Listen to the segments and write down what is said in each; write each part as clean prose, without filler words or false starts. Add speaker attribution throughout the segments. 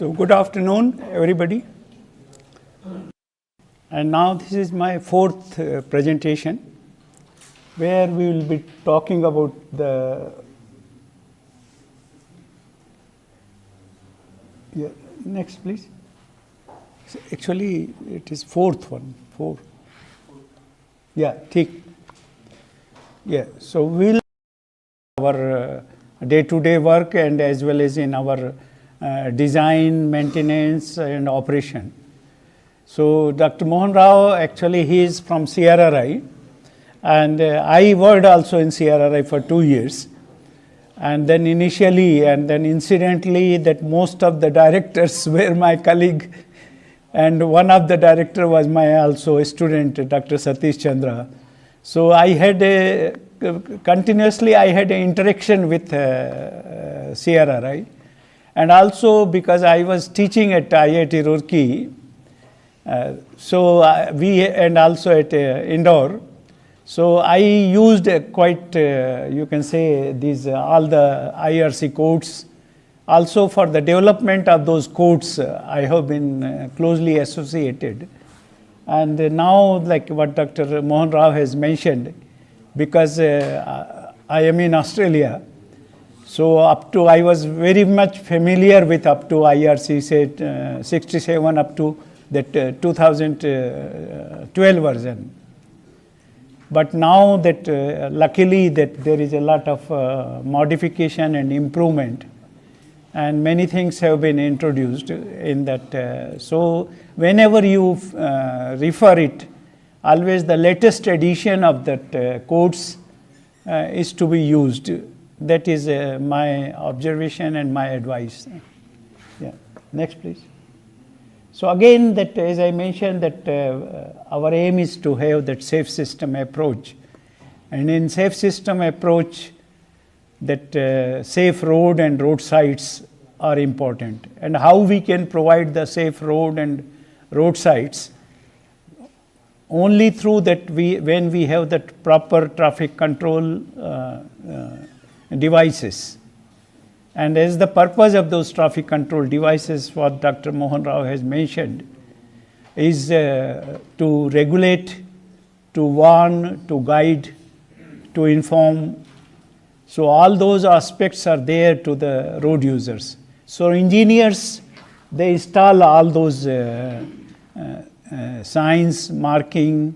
Speaker 1: So good afternoon, everybody. And now this is my fourth presentation, where we will be talking about the next, please. So actually, it is fourth one. Four. Yeah, take. Yeah. So we'll our day-to-day work and as well as in our design, maintenance, and operation. So Dr. Mohan Rao, actually he is from CRRI, and I worked also in CRRI for 2 years. And then initially, and then incidentally, that most of the directors were my colleague, and one of the director was my also a student, Dr. Satish Chandra. So I had continuously I had an interaction with CRRI, and also because I was teaching at IIT Roorkee, and also at Indore. So I used quite, you can say, these all the IRC codes. Also for the development of those codes, I have been closely associated. And now, like what Dr. Mohan Rao has mentioned, because I am in Australia, so I was very much familiar with up to IRC, say 67 up to that 2012 version. But now that luckily that there is a lot of modification and improvement, and many things have been introduced in that. So whenever you refer it, always the latest edition of that codes is to be used. That is my observation and my advice. Yeah. Next, please. So again, that as I mentioned, that our aim is to have that safe system approach, and in safe system approach, that safe road and road sites are important, and how we can provide the safe road and road sites only through that when we have that proper traffic control devices. And as the purpose of those traffic control devices, what Dr. Mohan Rao has mentioned, is to regulate, to warn, to guide, to inform. So all those aspects are there to the road users. So engineers, they install all those signs, marking,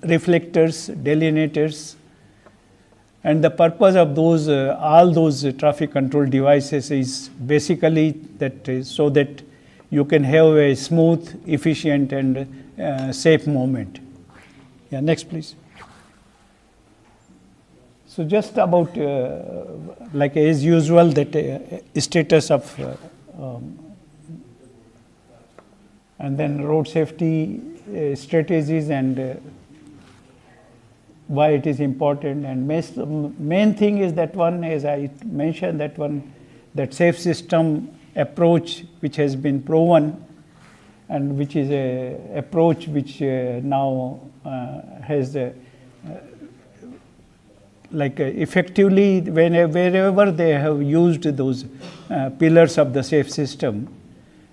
Speaker 1: reflectors, delineators. And the purpose of those, all those traffic control devices is basically that so that you can have a smooth, efficient, and safe movement. Yeah, next, please. So just about, like as usual, that status of, and then road safety strategies and why it is important, and main thing is that one, as I mentioned, that safe system approach which has been proven, and which is a approach which now has effectively wherever they have used those pillars of the safe system,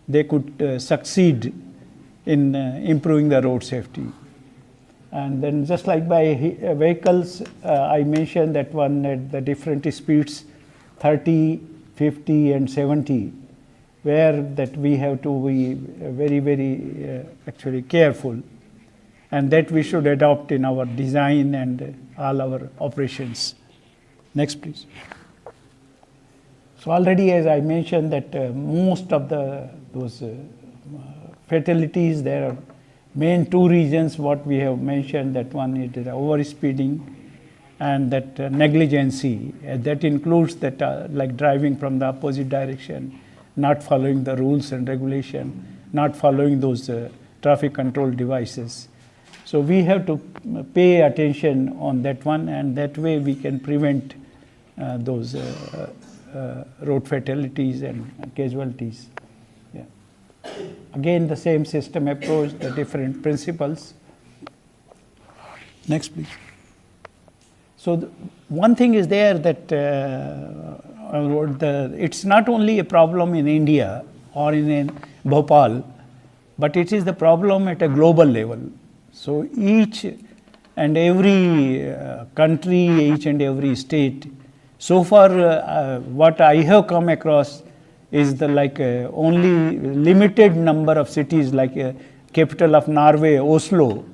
Speaker 1: they could succeed in improving the road safety. And then just like by vehicles, I mentioned that one at the different speeds, 30, 50, and 70, where that we have to be very, very actually careful, and that we should adopt in our design and all our operations. Next, please. So already, as I mentioned, that most of those fatalities, there are main two reasons what we have mentioned. That one is overspeeding and that negligency. That includes that like driving from the opposite direction, not following the rules and regulation, not following those traffic control devices. So we have to pay attention on that one, and that way we can prevent those road fatalities and casualties. Again, the same system approach, the different principles. Next, please. So one thing is there that it's not only a problem in India or in Bhopal, but it is the problem at a global level. So each and every country, each and every state, so far what I have come across is the only limited number of cities, like capital of Norway, Oslo.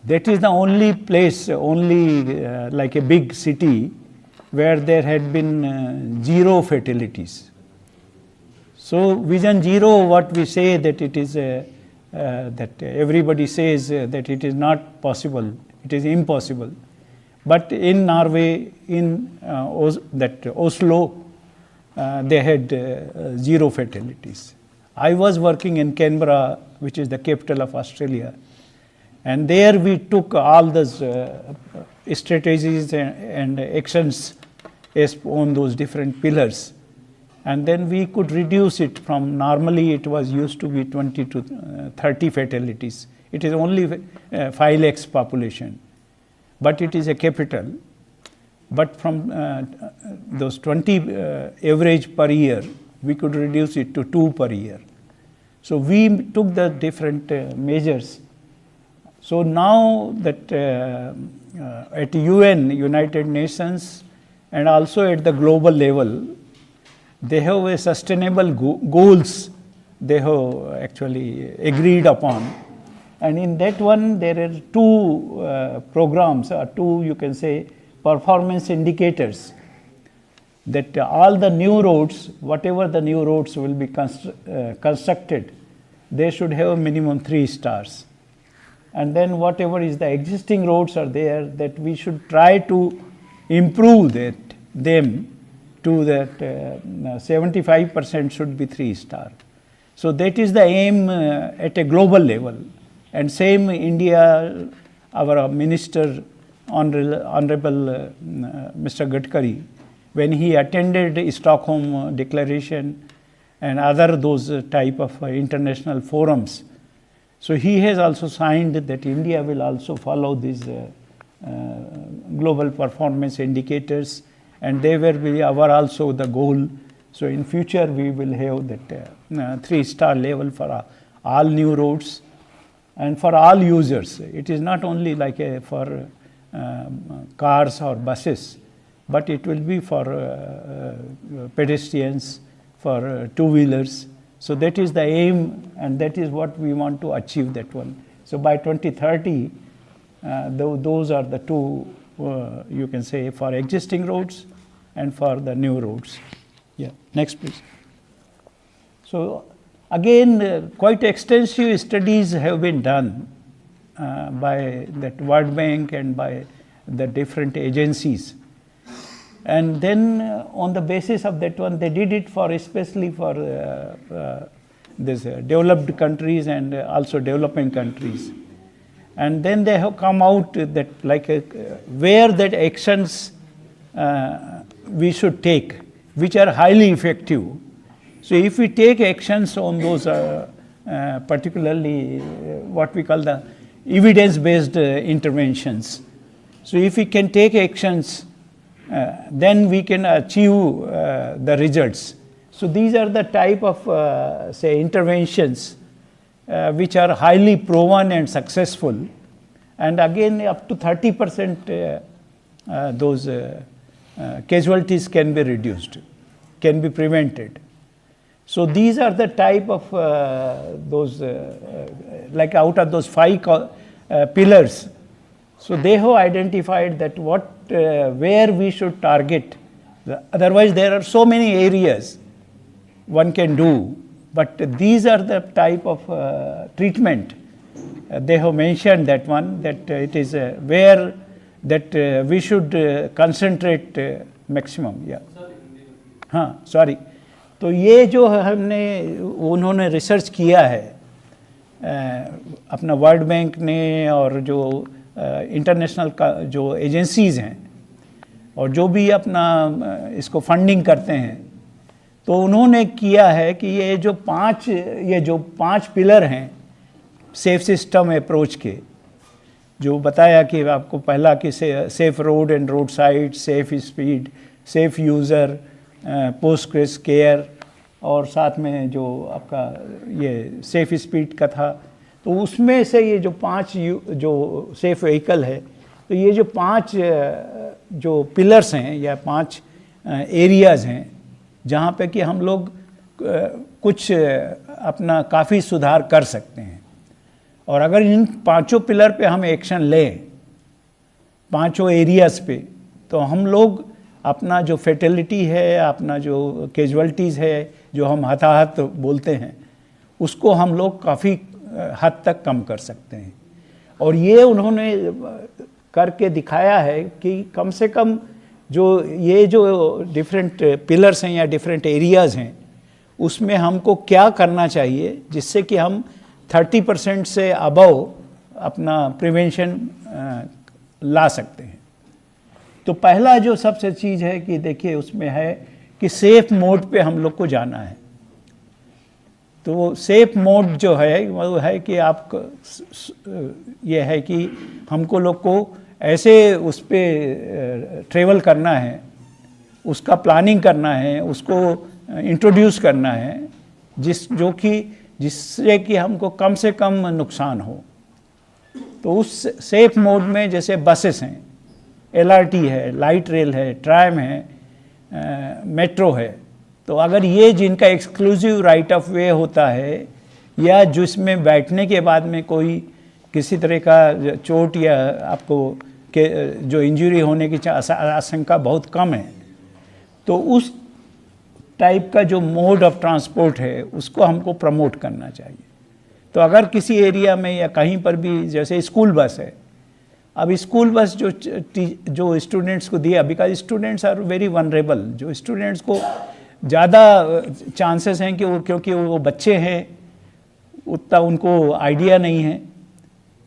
Speaker 1: That is the only place, like a big city, where there had been 0 fatalities. So Vision Zero, what we say that it is that everybody says that it is not possible, it is impossible. But in Norway, in Oslo, they had 0 fatalities. I was working in Canberra, which is the capital of Australia, and there we took all those strategies and actions on those different pillars. And then we could reduce it from, normally it was used to be 20 to 30 fatalities. It is only 5 lakhs population, but it is a capital. But from those 20 average per year, we could reduce it to 2 per year. So we took the different measures. So now that at UN, United Nations, and also at the global level, they have a sustainable goals they have actually agreed upon. And in that one, there are 2 programs, or 2, you can say, performance indicators, that all the new roads, whatever the new roads will be constructed, they should have a minimum 3 stars. And then whatever is the existing roads are there, that we should try to improve them to that 75% should be 3 star. So that is the aim at a global level. And same India, our minister, Honorable Mr. Gadkari, when he attended Stockholm Declaration and other those type of international forums, so he has also signed that India will also follow these global performance indicators, and they will be our also the goal. So in future we will have that 3 star level for all new roads and for all users. It is not only like for cars or buses, but it will be for pedestrians, for two-wheelers. So that is the aim, and that is what we want to achieve, that one. So by 2030, those are the 2, you can say, for existing roads and for the new roads. Yeah, next please. So again, quite extensive studies have been done by that World Bank and by the different agencies. And then on the basis of that one, they did it for especially for this developed countries and also developing countries. And then they have come out that like where that actions we should take, which are highly effective. So if we take actions on those particularly what we call the evidence-based interventions. So if we can take actions, then we can achieve the results. So these are the type of say interventions which are highly proven and successful, and again up to 30% those casualties can be reduced, can be prevented. So these are the type of those like out of those 5 pillars. So they have identified that where we should target. Otherwise, there are so many areas one can do, but these are the type of treatment. They have mentioned that one, that it is where that we should concentrate maximum. Yeah. हाँ, sorry. तो ये जो हमने उन्होंने research किया है अपना world bank ने और जो इंटरनेशनल का जो एजेंसीज़ हैं और जो भी अपना इसको फंडिंग करते हैं, तो उन्होंने किया है कि ये जो 5 पिलर हैं सेफ सिस्टम अप्रोच के, जो बताया कि आपको पहला कि safe road and road side, safe speed, safe user, post crash care, और साथ में जो आपका ये सेफ स्पीड का था। तो उसमें से ये जो 5 जो सेफ व्हीकल है, तो ये जो 5 जो पिलर्स हैं या 5 एरियाज़ हैं जहाँ पे कि हम लोग कुछ अपना काफ़ी सुधार कर सकते हैं। और अगर इन 5 पिलर पे हम एक्शन लें, 5 एरियाज़ पे, तो हम लोग अपना जो फेटेलिटी है, अपना जो कैजुअल्टीज़ है, जो हम हताहत बोलते हैं, उसको हम लोग काफ़ी हद तक कम कर सकते हैं। और ये उन्होंने करके दिखाया है कि कम से कम जो ये जो डिफरेंट पिलर्स हैं या डिफरेंट एरियाज़ हैं, उसमें हमको क्या करना चाहिए जिससे कि हम 30% से अबव अपना प्रिवेंशन ला सकते हैं। तो पहला जो सबसे चीज़ है कि देखिए उसमें है कि सेफ मोड पे हम लोग को जाना है। तो वो सेफ मोड जो है वो है कि आप ये है कि हमको लोग को ऐसे उस पर ट्रेवल करना है, उसका प्लानिंग करना है, उसको इंट्रोड्यूस करना है जिससे कि हमको कम से कम नुकसान हो। तो उस सेफ मोड में जैसे बसेस हैं, LRT है, लाइट रेल है, ट्राम है, मेट्रो है, तो अगर ये जिनका एक्सक्लूसिव राइट ऑफ वे होता है या जिसमें बैठने के बाद में कोई किसी तरह का चोट या आपको के जो इंजरी होने की आशंका बहुत कम है, तो उस टाइप का जो मोड ऑफ ट्रांसपोर्ट है उसको हमको प्रमोट करना चाहिए। तो अगर किसी एरिया में या कहीं पर भी, जैसे स्कूल बस है, अब स्कूल बस जो स्टूडेंट्स को दिया, because students are very vulnerable, जो स्टूडेंट्स को ज़्यादा चांसेस हैं कि क्योंकि वो बच्चे हैं, उतना उनको आइडिया नहीं है,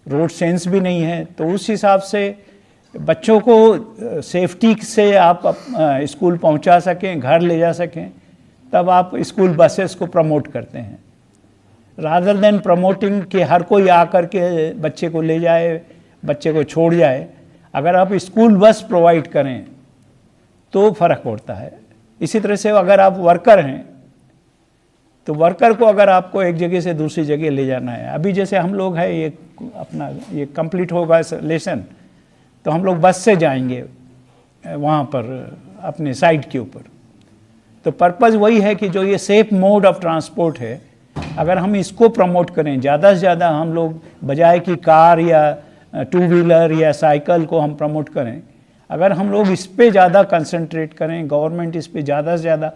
Speaker 1: रोड सेंस भी नहीं है, तो उस हिसाब से बच्चों को सेफ्टी से आप स्कूल पहुंचा सकें, घर ले जा सकें, तब आप स्कूल बसेस को प्रमोट करते हैं, रादर देन प्रमोटिंग कि हर कोई आकर के बच्चे को ले जाए, बच्चे को छोड़ जाए। अगर आप स्कूल बस प्रोवाइड करें तो फ़र्क पड़ता है। इसी तरह से अगर आप वर्कर हैं, तो वर्कर को अगर आपको एक जगह से दूसरी जगह ले जाना है, अभी जैसे हम लोग हैं, ये अपना ये कंप्लीट होगा लेसन, तो हम लोग बस से जाएंगे वहाँ पर अपने साइट के ऊपर। तो पर्पज़ वही है कि जो ये सेफ मोड ऑफ ट्रांसपोर्ट है, अगर हम इसको प्रमोट करें ज़्यादा से ज़्यादा, हम लोग बजाय कि कार या 2 व्हीलर या साइकिल को हम प्रमोट करें, अगर हम लोग इस पे ज़्यादा कंसंट्रेट करें, गवर्नमेंट इस पे ज़्यादा से ज़्यादा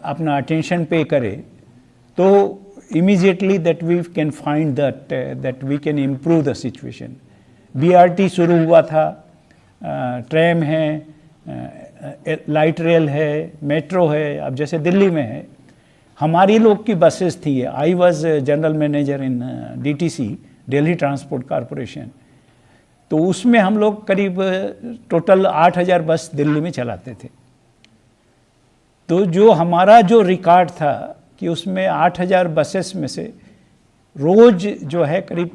Speaker 1: अपना अटेंशन पे करे, तो immediately that we can find that we can improve the situation. BRT शुरू हुआ था, ट्रेम है, लाइट रेल है, मेट्रो है, अब जैसे दिल्ली में है, हमारी लोग की बसेस थी। I was general manager in DTC, Delhi transport corporation, तो उसमें हम लोग करीब टोटल 8000 बस दिल्ली में चलाते थे। तो जो हमारा जो रिकॉर्ड था कि उसमें 8000 बसेस में से रोज़ जो है करीब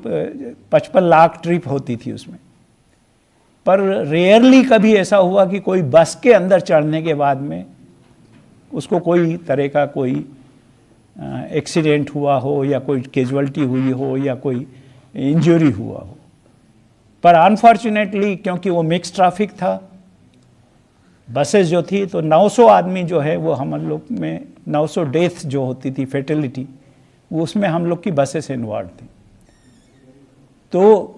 Speaker 1: 55 लाख ट्रिप होती थी उसमें। पर रेयरली कभी ऐसा हुआ कि कोई बस के अंदर चढ़ने के बाद में उसको कोई तरह का कोई एक्सीडेंट हुआ हो या कोई कैजुअल्टी हुई हो या कोई इंजरी हुआ हो। पर अनफॉर्चुनेटली क्योंकि वो मिक्स ट्रैफिक था, बसेस जो थी, तो 900 आदमी जो है वो हम लोग में 900 डेथ जो होती थी फेटेलिटी, वो उसमें हम लोग की बसेस इन्वॉल्व थी। तो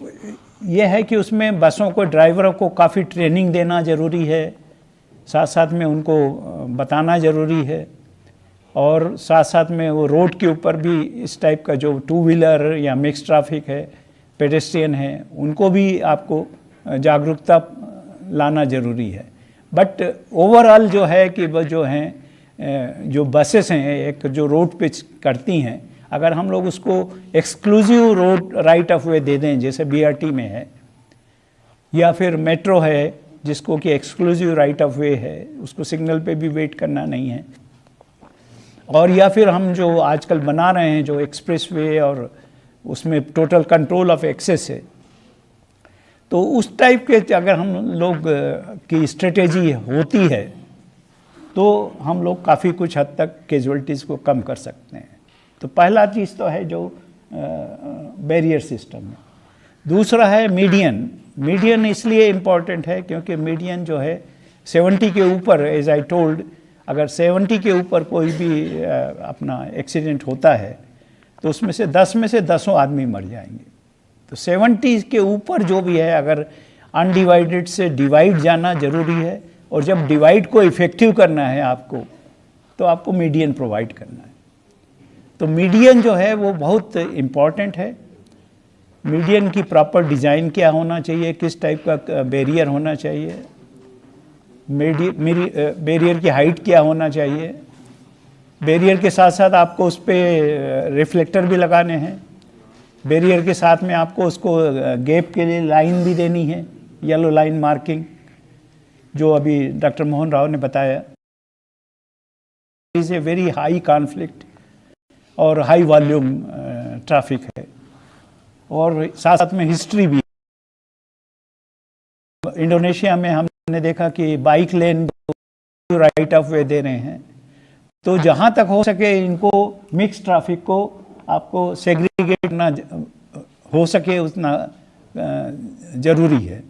Speaker 1: ये है कि उसमें बसों को, ड्राइवरों को काफ़ी ट्रेनिंग देना ज़रूरी है, साथ साथ में उनको बताना ज़रूरी है, और साथ साथ में वो रोड के ऊपर भी इस टाइप का जो 2 व्हीलर या मिक्स ट्रैफिक है, पेडेस्ट्रियन है, उनको भी आपको जागरूकता लाना ज़रूरी है। बट ओवरऑल जो है कि वो जो हैं जो बसेस हैं एक जो रोड पे करती हैं, अगर हम लोग उसको exclusive road right of way दे दें, जैसे BRT में है, या फिर मेट्रो है जिसको कि एक्सक्लूसिव राइट ऑफ वे है, उसको सिग्नल पे भी वेट करना नहीं है, और या फिर हम जो आजकल बना रहे हैं जो एक्सप्रेस वे और उसमें टोटल कंट्रोल ऑफ एक्सेस है, तो उस टाइप के अगर हम लोग की स्ट्रेटेजी होती है तो हम लोग काफ़ी कुछ हद तक कैजुअलिटीज़ को कम कर सकते हैं। तो पहला चीज़ तो है जो बैरियर सिस्टम है। दूसरा है मीडियन। मीडियन इसलिए इम्पॉर्टेंट है क्योंकि मीडियन जो है 70 के ऊपर, एज आई टोल्ड, अगर 70 के ऊपर कोई भी अपना एक्सीडेंट होता है तो उसमें से 10 में से 10 आदमी मर जाएंगे। तो 70 के ऊपर जो भी है, अगर अनडिवाइडेड से डिवाइड जाना ज़रूरी है, और जब डिवाइड को इफ़ेक्टिव करना है आपको, तो आपको मीडियन प्रोवाइड करना है। तो मीडियन जो है वो बहुत इम्पॉर्टेंट है। मीडियन की प्रॉपर डिज़ाइन क्या होना चाहिए, किस टाइप का बैरियर होना चाहिए, बैरियर की हाइट क्या होना चाहिए, बैरियर के साथ साथ आपको उस पर रिफ्लेक्टर भी लगाने हैं, बैरियर के साथ में आपको उसको गैप के लिए लाइन भी देनी है, येलो लाइन मार्किंग, जो अभी डॉक्टर मोहन राव ने बताया। Is a very high conflict और हाई वॉल्यूम ट्रैफिक है, और साथ साथ में हिस्ट्री भी। इंडोनेशिया में हमने देखा कि bike lane right of way दे रहे हैं, तो जहाँ तक हो सके इनको मिक्स ट्रैफिक को आपको सेग्रीगेट करना हो सके उतना ज़रूरी है।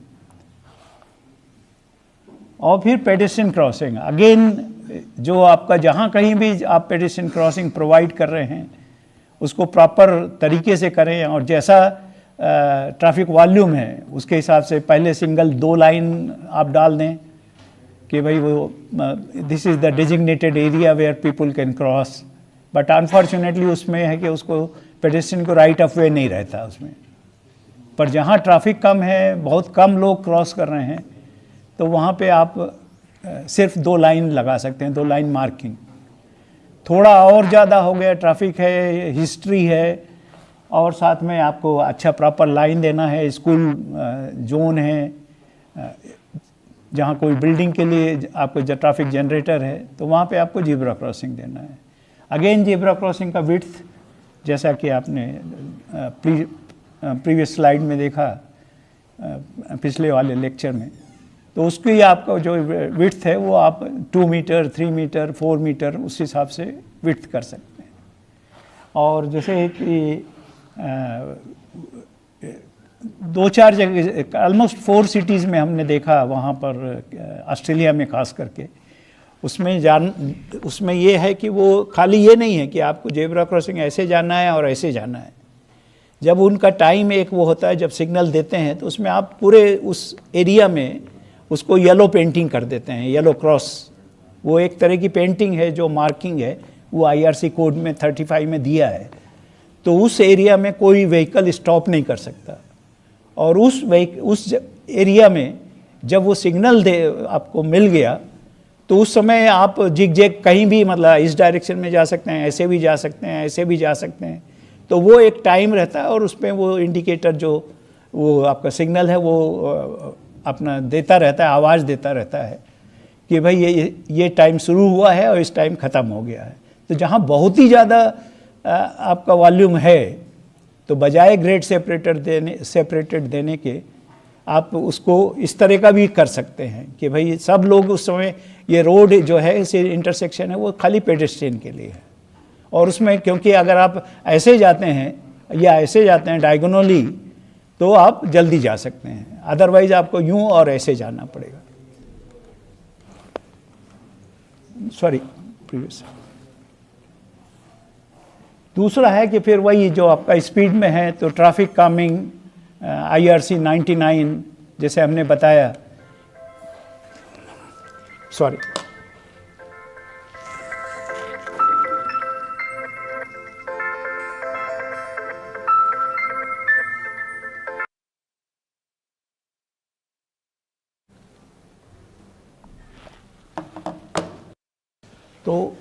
Speaker 1: और फिर पेडेस्ट्रियन क्रॉसिंग, अगेन जो आपका जहाँ कहीं भी आप पेडेस्ट्रियन क्रॉसिंग प्रोवाइड कर रहे हैं उसको प्रॉपर तरीके से करें, और जैसा ट्रैफिक वॉल्यूम है उसके हिसाब से पहले सिंगल 2 लाइन आप डाल दें कि भाई वो this is the designated area where people can cross. But unfortunately उसमें है कि उसको पेडेस्ट्रियन को राइट ऑफ वे नहीं रहता उसमें। पर जहाँ ट्रैफिक कम है, बहुत कम लोग क्रॉस कर रहे हैं, तो वहाँ पे आप सिर्फ 2 लाइन लगा सकते हैं, 2 लाइन मार्किंग। थोड़ा और ज़्यादा हो गया, ट्रैफिक है, हिस्ट्री है, और साथ में आपको अच्छा प्रॉपर लाइन देना है, स्कूल जोन है, जहाँ कोई बिल्डिंग के लिए आपको ट्रैफिक जनरेटर है, तो वहाँ पे आपको ज़ेब्रा क्रॉसिंग देना है। अगेन ज़ेब्रा क्रॉसिंग का विड्थ, जैसा कि आपने प्रीवियस स्लाइड में देखा, पिछले वाले लेक्चर में, तो उसकी आपका जो विड्थ है वो आप 2 मीटर, 3 मीटर, 4 मीटर उस हिसाब से विड्थ कर सकते हैं। और जैसे कि 2-4 जगह, ऑलमोस्ट 4 सिटीज़ में हमने देखा, वहाँ पर ऑस्ट्रेलिया में खास करके, उसमें ये है कि वो खाली ये नहीं है कि आपको ज़ेब्रा क्रॉसिंग ऐसे जाना है और ऐसे जाना है। जब उनका टाइम एक वो होता है, जब सिग्नल देते हैं, तो उसमें आप पूरे उस एरिया में उसको येलो पेंटिंग कर देते हैं, येलो क्रॉस। वो एक तरह की पेंटिंग है, जो मार्किंग है वो IRC कोड में 35 में दिया है। तो उस एरिया में कोई व्हीकल स्टॉप नहीं कर सकता, और उस एरिया में जब वो सिग्नल आपको मिल गया, तो उस समय आप जिग कहीं भी, मतलब इस डायरेक्शन में जा सकते हैं, ऐसे भी जा सकते हैं, ऐसे भी जा सकते हैं। तो वो एक टाइम रहता है, और उसमें वो इंडिकेटर जो वो आपका सिग्नल है वो अपना देता रहता है, आवाज़ देता रहता है कि भाई ये टाइम शुरू हुआ है और इस टाइम ख़त्म हो गया है। तो जहाँ बहुत ही ज़्यादा आपका वॉल्यूम है, तो बजाय ग्रेड सेपरेटेड देने के, आप उसको इस तरह का भी कर सकते हैं कि भाई सब लोग उस समय, ये रोड जो है, इस इंटरसेक्शन है, वो खाली पेडेस्ट्रियन के लिए है। और उसमें क्योंकि अगर आप ऐसे जाते हैं या ऐसे जाते हैं डायगोनली, तो आप जल्दी जा सकते हैं, अदरवाइज आपको यूं और ऐसे जाना पड़ेगा। Sorry, previous. दूसरा है कि फिर वही जो आपका स्पीड में है, तो ट्रैफिक कामिंग IRC 99 जैसे हमने बताया, सॉरी, तो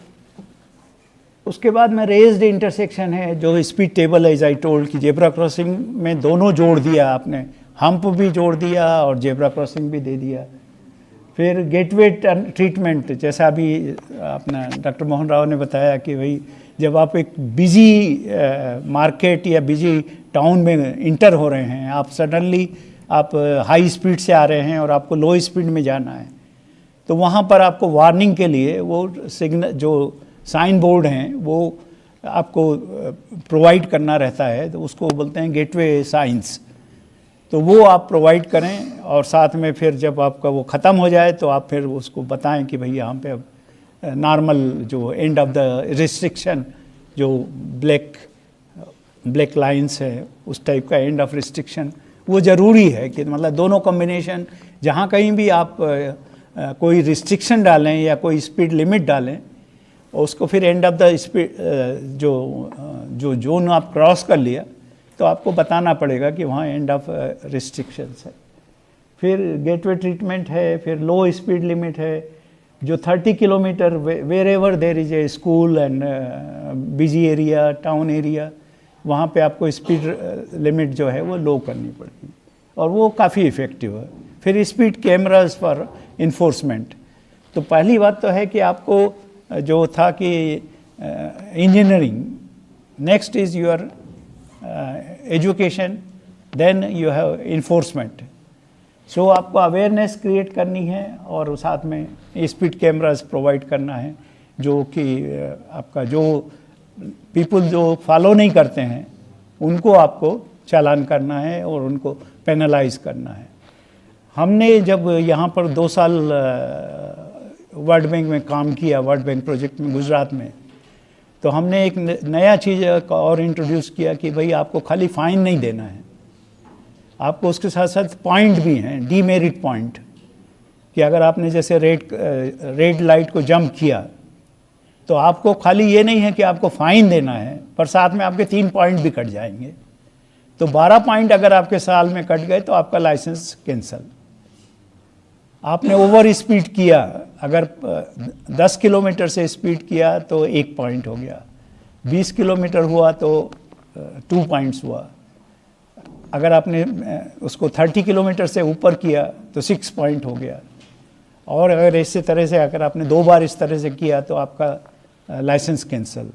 Speaker 1: उसके बाद में रेज्ड इंटरसेक्शन है, जो स्पीड टेबल है, एज आई टोल्ड कि जेब्रा क्रॉसिंग में दोनों जोड़ दिया आपने, हम्प भी जोड़ दिया और जेब्रा क्रॉसिंग भी दे दिया। फिर गेटवे ट्रीटमेंट, जैसा अभी अपना डॉक्टर मोहन राव ने बताया कि भाई जब आप एक बिजी मार्केट या बिजी टाउन में इंटर हो रहे हैं, आप सडनली आप हाई स्पीड से आ रहे हैं और आपको लो स्पीड में जाना है, तो वहाँ पर आपको वार्निंग के लिए वो सिग्नल जो साइन बोर्ड हैं वो आपको प्रोवाइड करना रहता है, तो उसको बोलते हैं गेटवे साइंस। तो वो आप प्रोवाइड करें और साथ में फिर जब आपका वो ख़त्म हो जाए तो आप फिर उसको बताएं कि भाई यहाँ पे अब नॉर्मल जो एंड ऑफ द रिस्ट्रिक्शन जो ब्लैक लाइंस है उस टाइप का एंड ऑफ रिस्ट्रिक्शन वो ज़रूरी है कि मतलब दोनों कॉम्बिनेशन जहाँ कहीं भी आप कोई रिस्ट्रिक्शन डालें या कोई स्पीड लिमिट डालें उसको फिर एंड ऑफ द स्पीड जो जोन आप क्रॉस कर लिया तो आपको बताना पड़ेगा कि वहाँ एंड ऑफ रिस्ट्रिक्शंस है। फिर गेटवे ट्रीटमेंट है, फिर लो स्पीड लिमिट है जो 30 kilometre wherever there is a school and busy area town area वहाँ पे आपको स्पीड लिमिट जो है वो लो करनी पड़ती है और वो काफ़ी इफ़ेक्टिव है। फिर स्पीड कैमरास फॉर इन्फोर्समेंट। तो पहली बात तो है कि आपको जो था कि engineering, next is your education, then you have enforcement. So आपको अवेयरनेस क्रिएट करनी है और साथ में स्पीड कैमरास प्रोवाइड करना है जो कि आपका जो पीपल जो फॉलो नहीं करते हैं उनको आपको चालान करना है और उनको पेनलाइज करना है। हमने जब यहाँ पर 2 साल वर्ल्ड बैंक में काम किया, वर्ल्ड बैंक प्रोजेक्ट में गुजरात में, तो हमने एक नया चीज़ और इंट्रोड्यूस किया कि भाई आपको खाली फ़ाइन नहीं देना है, आपको उसके साथ साथ पॉइंट भी हैं, डीमेरिट पॉइंट, कि अगर आपने जैसे रेड लाइट को जंप किया तो आपको खाली ये नहीं है कि आपको फ़ाइन देना है पर साथ में आपके 3 पॉइंट भी कट जाएंगे। तो 12 पॉइंट अगर आपके साल में कट गए तो आपका लाइसेंस कैंसल। आपने ओवर स्पीड किया, अगर 10 किलोमीटर से स्पीड किया तो 1 पॉइंट हो गया, 20 किलोमीटर हुआ तो 2 पॉइंट्स हुआ, अगर आपने उसको 30 किलोमीटर से ऊपर किया तो 6 पॉइंट हो गया, और अगर इसी तरह से अगर आपने 2 बार इस तरह से किया तो आपका लाइसेंस कैंसल।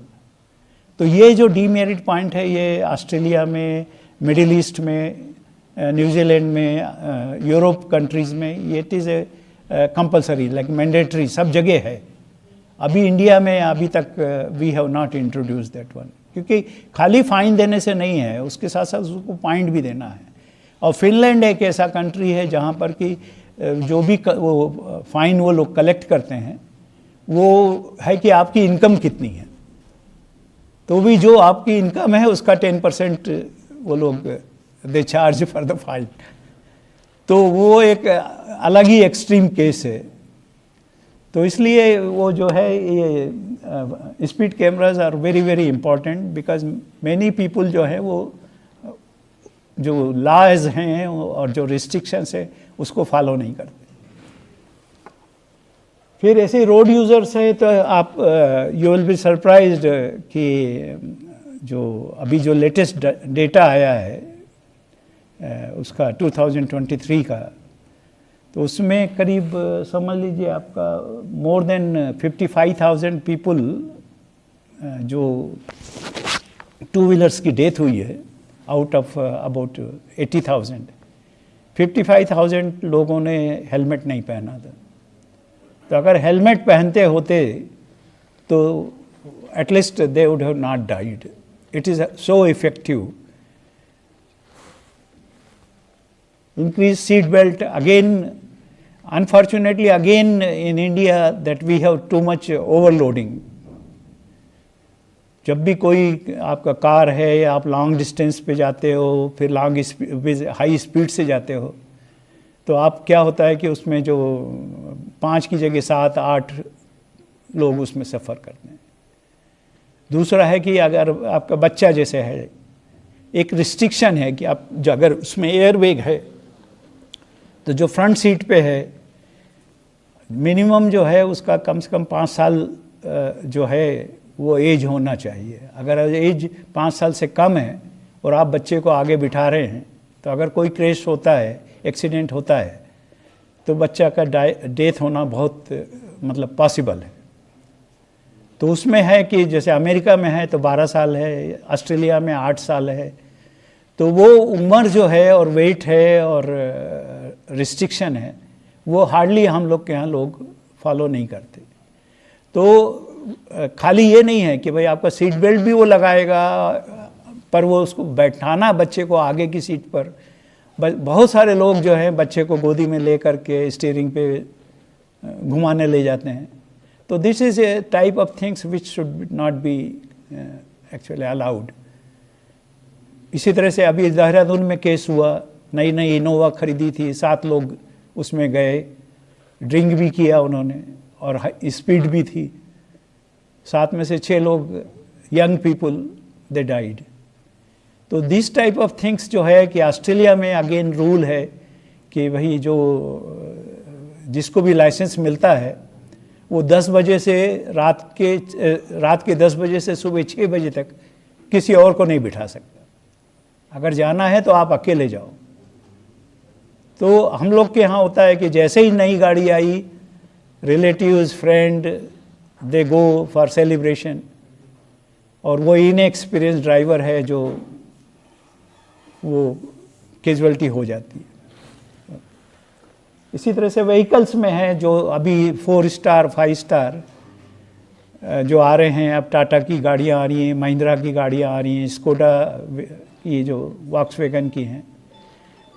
Speaker 1: तो ये जो डीमेरिट पॉइंट है ये ऑस्ट्रेलिया में, मिडिल ईस्ट में, न्यूजीलैंड में, यूरोप कंट्रीज़ में ये it is a compulsory, like mandatory, सब जगह है। अभी इंडिया में अभी तक we have not introduce that one, क्योंकि खाली फ़ाइन देने से नहीं है, उसके साथ साथ उसको पॉइंट भी देना है। और फिनलैंड एक ऐसा कंट्री है जहाँ पर कि जो भी वो फ़ाइन वो लोग कलेक्ट करते हैं वो है कि आपकी इनकम कितनी है, तो भी जो आपकी इनकम है उसका 10% वो लोग they charge for the fine. तो वो एक अलग ही एक्सट्रीम केस है। तो इसलिए वो जो है ये speed cameras are very very important, because many people जो है वो जो लॉज हैं और जो रिस्ट्रिक्शंस है उसको फॉलो नहीं करते। फिर ऐसे रोड यूज़र्स है तो आप यू विल बी सरप्राइज्ड कि जो अभी जो लेटेस्ट डेटा आया है उसका 2023 का, तो उसमें करीब समझ लीजिए आपका मोर देन 55,000 पीपल जो 2 व्हीलर्स की डेथ हुई है आउट ऑफ अबाउट 80,000, 55,000 लोगों ने हेलमेट नहीं पहना था। तो अगर हेलमेट पहनते होते तो at least they would have not died. It is so effective. Increase seat belt, again unfortunately again in India that we have too much overloading। जब भी कोई आपका कार है या आप लॉन्ग डिस्टेंस पे जाते हो, फिर हाई स्पीड से जाते हो, तो आप क्या होता है कि उसमें जो 5 की जगह 7-8 लोग उसमें सफ़र करते हैं। दूसरा है कि अगर आपका बच्चा जैसे है, एक रिस्ट्रिक्शन है कि आप अगर उसमें एयर बैग है तो जो फ्रंट सीट पे है मिनिमम जो है उसका कम से कम 5 साल जो है वो एज होना चाहिए। अगर एज 5 साल से कम है और आप बच्चे को आगे बिठा रहे हैं तो अगर कोई क्रैश होता है, एक्सीडेंट होता है, तो बच्चा का डेथ होना बहुत मतलब पॉसिबल है। तो उसमें है कि जैसे अमेरिका में है तो 12 साल है, ऑस्ट्रेलिया में 8 साल है। तो वो उम्र जो है और वेट है और रिस्ट्रिक्शन है वो हार्डली हम लोग के यहाँ लोग फॉलो नहीं करते। तो खाली ये नहीं है कि भाई आपका सीट बेल्ट भी वो लगाएगा, पर वो उसको बैठाना बच्चे को आगे की सीट पर, बहुत सारे लोग जो हैं बच्चे को गोदी में ले करके स्टीयरिंग पे घुमाने ले जाते हैं। तो this is a type of things which should not be actually allowed. इसी तरह से अभी देहरादून में केस हुआ, नई नई इनोवा खरीदी थी, 7 लोग उसमें गए, ड्रिंक भी किया उन्होंने और स्पीड भी थी, 7 में से 6 लोग यंग पीपल दे डाइड। तो दिस टाइप ऑफ थिंग्स जो है कि ऑस्ट्रेलिया में अगेन रूल है कि भाई जो जिसको भी लाइसेंस मिलता है वो 10 बजे से रात के 10 बजे से सुबह 6 बजे तक किसी और को नहीं बिठा सकता। अगर जाना है तो आप अकेले जाओ। तो हम लोग के यहाँ होता है कि जैसे ही नई गाड़ी आई, relatives, friend, they go for celebration, और वो इनएक्सपीरियंस ड्राइवर है जो वो कैजुअलिटी हो जाती है। इसी तरह से व्हीकल्स में है जो अभी 4 स्टार 5 स्टार जो आ रहे हैं, अब टाटा की गाड़ियाँ आ रही हैं, महिंद्रा की गाड़ियाँ आ रही हैं, स्कोडा की जो वॉक्सवैगन की हैं,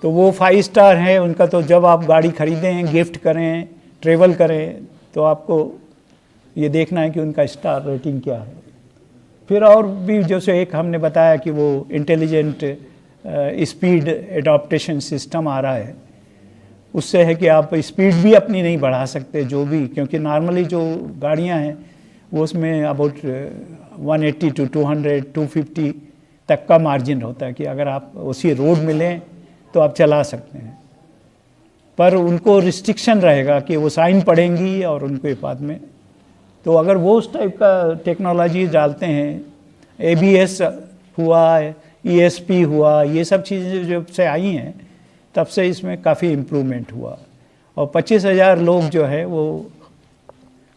Speaker 1: तो वो 5 स्टार हैं। उनका तो जब आप गाड़ी खरीदें, गिफ्ट करें, ट्रेवल करें, तो आपको ये देखना है कि उनका स्टार रेटिंग क्या है। फिर और भी जैसे एक हमने बताया कि वो इंटेलिजेंट स्पीड एडॉप्टेशन सिस्टम आ रहा है, उससे है कि आप स्पीड भी अपनी नहीं बढ़ा सकते जो भी, क्योंकि नॉर्मली जो गाड़ियां हैं वो उसमें अबाउट 180 to 200 250 तक का मार्जिन होता है कि अगर आप उसी रोड मिलें तो आप चला सकते हैं, पर उनको रिस्ट्रिक्शन रहेगा कि वो साइन पढ़ेंगी और उनको बाद में। तो अगर वो उस टाइप का टेक्नोलॉजी डालते हैं, ABS हुआ, ESP हुआ, ये सब चीज़ें जब से आई हैं तब से इसमें काफ़ी इम्प्रूवमेंट हुआ। और 25,000 लोग जो है वो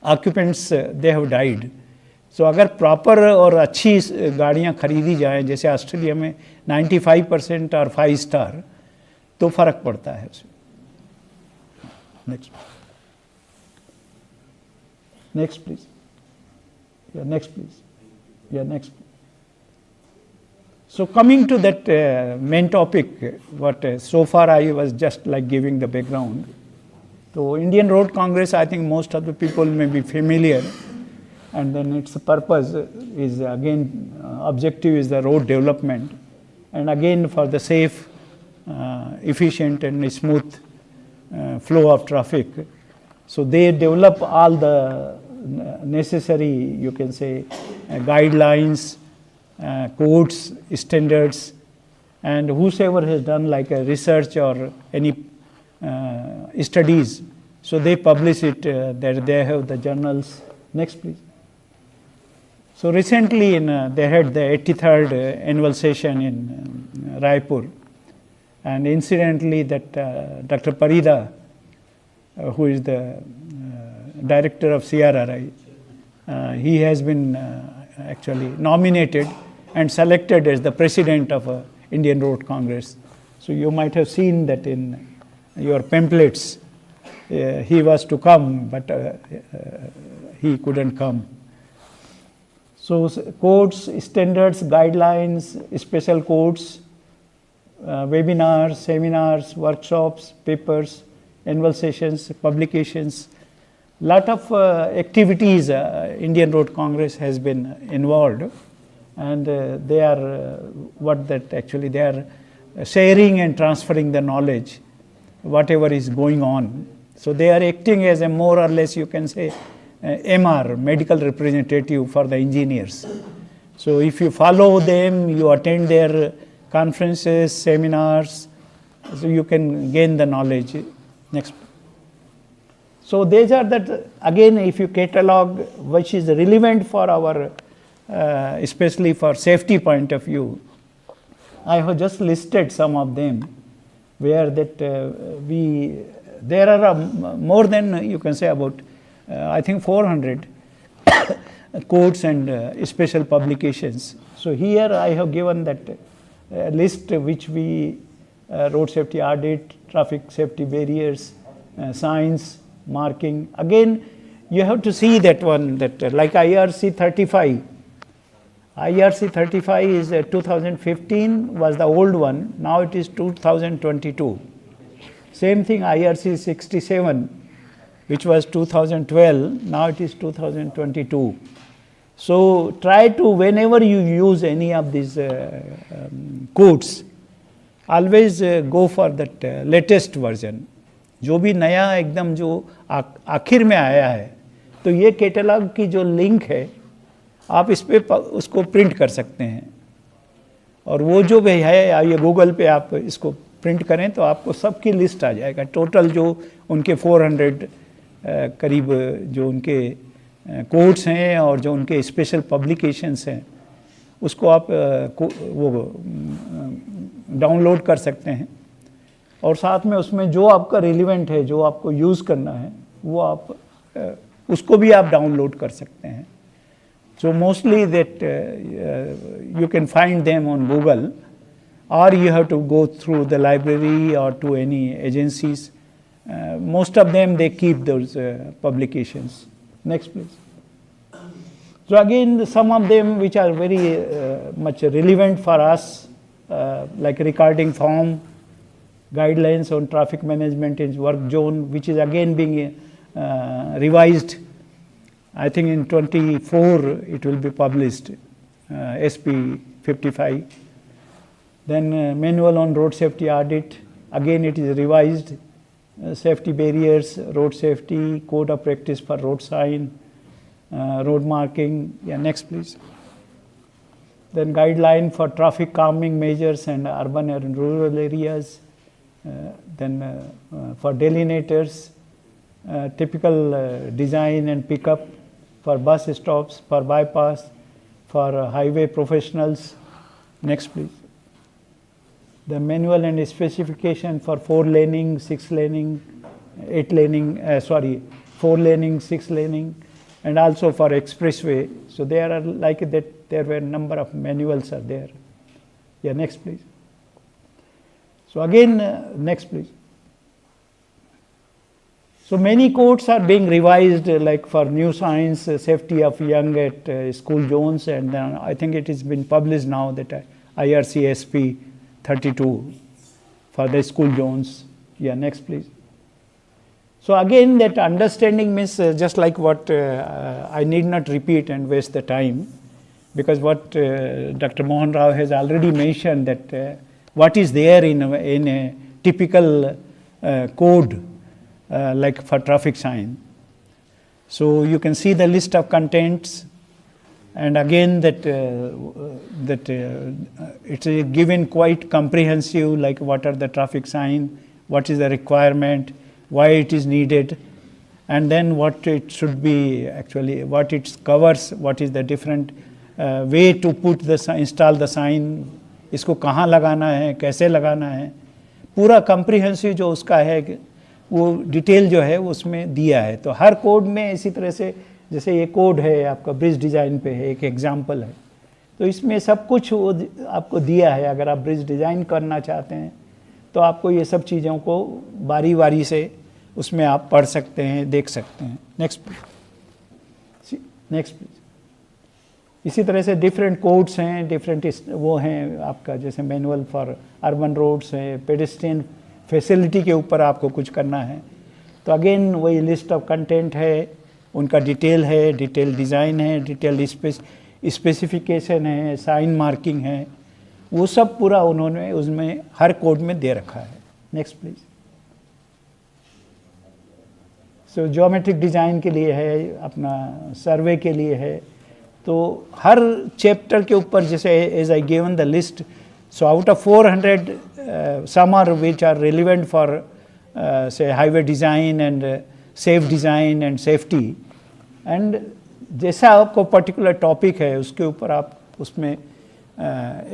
Speaker 1: ऑक्यूपेंट्स दे हैव डाइड। सो अगर प्रॉपर और अच्छी गाड़ियाँ खरीदी जाएं, जैसे ऑस्ट्रेलिया में 95% और 5 स्टार, तो फ़र्क पड़ता है उसमें। नेक्स्ट प्लीज, या नेक्स्ट प्लीज, या next. So coming to that main topic, what so far I was just like giving the background. So Indian Road Congress, I think most of the people may be familiar, and then its purpose is again objective is the road development, and again for the safe, efficient and smooth flow of traffic. So they develop all the necessary, you can say, guidelines, codes, standards, and whosoever has done like a research or any studies, so they publish it, that they have the journals. Next please. So recently they had the 83rd annual session in Raipur, and incidentally that Dr. Parida, who is the director of CRRI, he has been actually nominated and selected as the president of Indian Road Congress. So you might have seen that in your pamphlets. He was to come, but he couldn't come. So codes, standards, guidelines, special codes, webinars, seminars, workshops, papers, annual sessions, publications, lot of activities Indian Road Congress has been involved, and they are they are sharing and transferring the knowledge, whatever is going on. So they are acting as a more or less, you can say, MR, medical representative for the engineers. So if you follow them, you attend their conferences, seminars, so you can gain the knowledge. Next. So these are that, again, if you catalog which is relevant for our, especially for safety point of view, I have just listed some of them, where that there are more than, you can say, about I think 400 codes and special publications. So here I have given that list which we road safety audit, traffic safety barriers, signs, marking. Again, you have to see that one, that like IRC 35. IRC 35 is 2015 was the old one, now it is 2022. Same thing IRC 67, which was 2012, now it is 2022. So try to, whenever you use any of these codes, always go for that latest version. जो भी नया एकदम जो आखिर में आया है, तो ये कैटलॉग की जो लिंक है आप इस पे उसको प्रिंट कर सकते हैं, और वो जो भी है ये गूगल पे आप इसको प्रिंट करें तो आपको सबकी लिस्ट आ जाएगा, टोटल जो उनके 400 करीब जो उनके कोड्स हैं और जो उनके स्पेशल पब्लिकेशंस हैं, उसको आप वो डाउनलोड कर सकते हैं, और साथ में उसमें जो आपका रिलेवेंट है, जो आपको यूज़ करना है, वो आप उसको भी आप डाउनलोड कर सकते हैं. So mostly that you can find them on Google, or you have to go through the library or to any agencies. Most of them, they keep those publications. Next, please. So again, some of them which are very much relevant for us, like recording form, guidelines on traffic management in work zone, which is again being revised. I think in 24 it will be published, SP 55. Then manual on road safety audit, again it is revised. Safety barriers, road safety, code of practice for road sign, road marking. Yeah, next please. Then guideline for traffic calming measures and urban and rural areas. Then for delineators, typical design and pickup for bus stops, for bypass, for highway professionals. Next please. The manual and specification for 4 laning, 6 laning, 8 laning, 4 laning, 6 laning, and also for expressway. So there are like that, there were a number of manuals are there. Yeah, next please. So again, next please. So many codes are being revised, like for new science, safety of young at school zones, and I think it has been published now that IRC SP 32 for the school zones. Yeah, next please. So again, that understanding means just like what I need not repeat and waste the time, because what Dr. Mohan Rao has already mentioned, that what is there in a typical code, like for traffic sign. So you can see the list of contents, and again that it's given quite comprehensive, like what are the traffic sign, what is the requirement, why it is needed, and then what it should be actually, what it covers, what is the different way to put the install the sign, इसको कहाँ लगाना है, कैसे लगाना है, पूरा comprehensive जो उसका है वो डिटेल जो है उसमें दिया है. तो हर कोड में इसी तरह से, जैसे ये कोड है आपका ब्रिज डिज़ाइन पे है, एक एग्जांपल है, तो इसमें सब कुछ वो आपको दिया है. अगर आप ब्रिज डिज़ाइन करना चाहते हैं तो आपको ये सब चीज़ों को बारी बारी से उसमें आप पढ़ सकते हैं, देख सकते हैं. Next next. इसी तरह से डिफरेंट कोड्स हैं, डिफरेंट वो हैं आपका, जैसे मैनुअल फॉर अर्बन रोड्स है, पेडेस्ट्रियन फैसिलिटी के ऊपर आपको कुछ करना है तो अगेन वही लिस्ट ऑफ कंटेंट है, उनका डिटेल है, डिटेल डिज़ाइन है, डिटेल स्पेसिफिकेशन है, साइन मार्किंग है, वो सब पूरा उन्होंने उसमें हर कोड में दे रखा है. Next please. So geometric design के लिए है, अपना सर्वे के लिए है, तो हर चैप्टर के ऊपर जैसे as I given the list. So out of 400, some are which are relevant for say highway design and safe design and safety. And जैसा आपको पर्टिकुलर टॉपिक है उसके ऊपर आप उसमें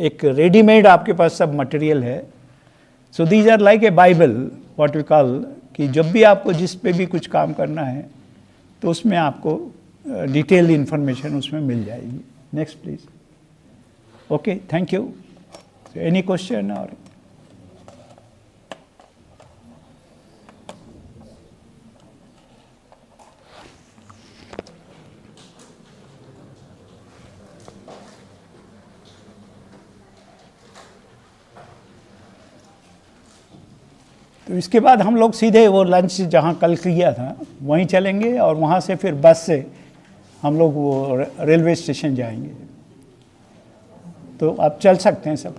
Speaker 1: एक रेडीमेड आपके पास सब मटेरियल है. So these are like a Bible what we call, कि जब भी आपको जिस पे भी कुछ काम करना है तो उसमें आपको डिटेल इंफॉर्मेशन उसमें मिल जाएगी. Next please. Okay, thank you. Any question or? तो इसके बाद हम लोग सीधे वो लंच जहाँ कल किया था वहीं चलेंगे और वहाँ से फिर बस से हम लोग वो रेलवे स्टेशन जाएंगे। तो आप चल सकते हैं सब।